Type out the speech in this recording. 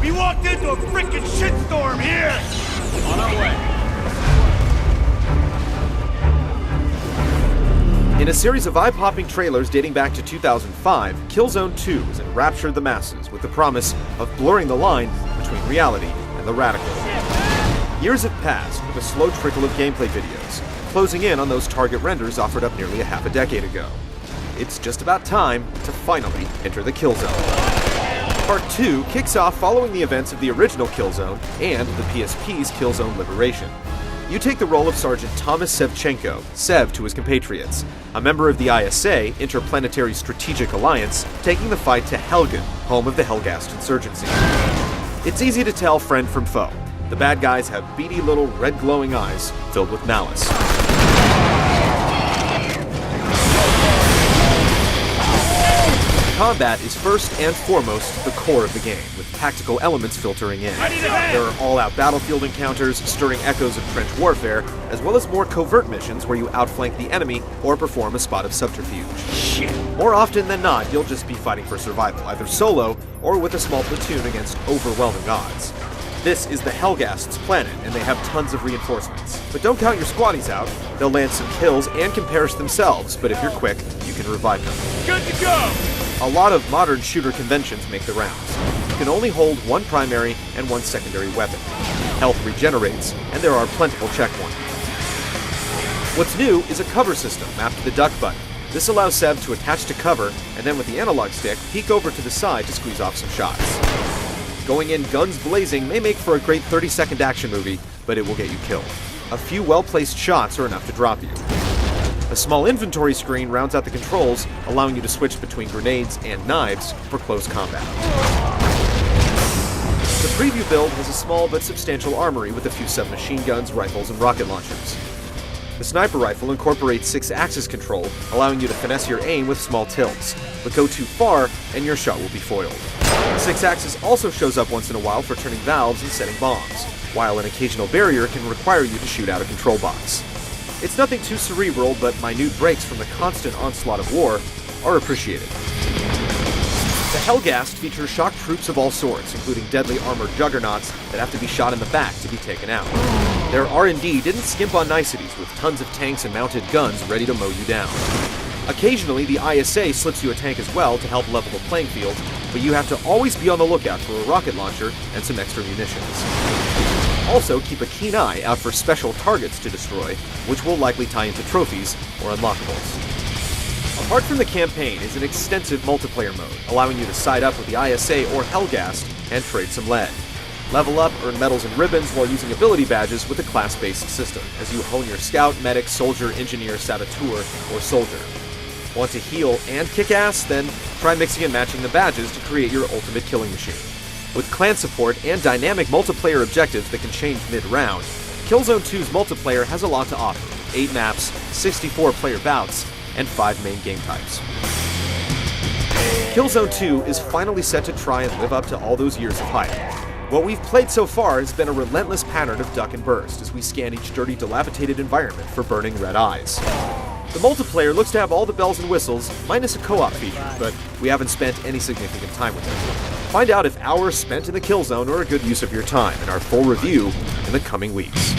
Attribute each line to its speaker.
Speaker 1: We walked into a freaking shitstorm here!
Speaker 2: On our way.
Speaker 3: In a series of eye-popping trailers dating back to 2005, Killzone 2 has enraptured the masses with the promise of blurring the line between reality and the radical. Years have passed with a slow trickle of gameplay videos, closing in on those target renders offered up nearly a half a decade ago. It's just about time to finally enter the Killzone. Part 2 kicks off following the events of the original Killzone and the PSP's Killzone Liberation. You take the role of Sergeant Thomas Sevchenko, Sev to his compatriots, a member of the ISA, Interplanetary Strategic Alliance, taking the fight to Helgen, home of the Helghast insurgency. It's easy to tell friend from foe. The bad guys have beady little red glowing eyes filled with malice. Combat is first and foremost the core of the game, with tactical elements filtering in. There are all-out battlefield encounters, stirring echoes of trench warfare, as well as more covert missions where you outflank the enemy or perform a spot of subterfuge. More often than not, you'll just be fighting for survival, either solo or with a small platoon against overwhelming odds. This is the Helghast's planet, and they have tons of reinforcements. But don't count your squaddies out. They'll land some kills and can perish themselves, but if you're quick, you can revive them.
Speaker 1: Good to go!
Speaker 3: A lot of modern shooter conventions make the rounds. You can only hold one primary and one secondary weapon. Health regenerates, and there are plentiful checkpoints. What's new is a cover system mapped to the duck button. This allows Sev to attach to cover, and then with the analog stick, peek over to the side to squeeze off some shots. Going in guns blazing may make for a great 30-second action movie, but it will get you killed. A few well-placed shots are enough to drop you. A small inventory screen rounds out the controls, allowing you to switch between grenades and knives for close combat. The preview build has a small but substantial armory with a few submachine guns, rifles, and rocket launchers. The sniper rifle incorporates 6-axis control, allowing you to finesse your aim with small tilts, but go too far and your shot will be foiled. 6-axis also shows up once in a while for turning valves and setting bombs, while an occasional barrier can require you to shoot out a control box. It's nothing too cerebral, but minute breaks from the constant onslaught of war are appreciated. The Helghast features shock troops of all sorts, including deadly armored juggernauts that have to be shot in the back to be taken out. Their R&D didn't skimp on niceties, with tons of tanks and mounted guns ready to mow you down. Occasionally, the ISA slips you a tank as well to help level the playing field, but you have to always be on the lookout for a rocket launcher and some extra munitions. Also, keep a keen eye out for special targets to destroy, which will likely tie into trophies or unlockables. Apart from the campaign is an extensive multiplayer mode, allowing you to side up with the ISA or Helghast and trade some lead. Level up, earn medals and ribbons while using ability badges with a class-based system, as you hone your scout, medic, soldier, engineer, saboteur, or soldier. Want to heal and kick ass? Then try mixing and matching the badges to create your ultimate killing machine. With clan support and dynamic multiplayer objectives that can change mid-round, Killzone 2's multiplayer has a lot to offer. 8 maps, 64 player bouts, and 5 main game types. Killzone 2 is finally set to try and live up to all those years of hype. What we've played so far has been a relentless pattern of duck and burst as we scan each dirty, dilapidated environment for burning red eyes. The multiplayer looks to have all the bells and whistles, minus a co-op feature, but we haven't spent any significant time with it. Find out if hours spent in the Killzone are a good use of your time in our full review in the coming weeks.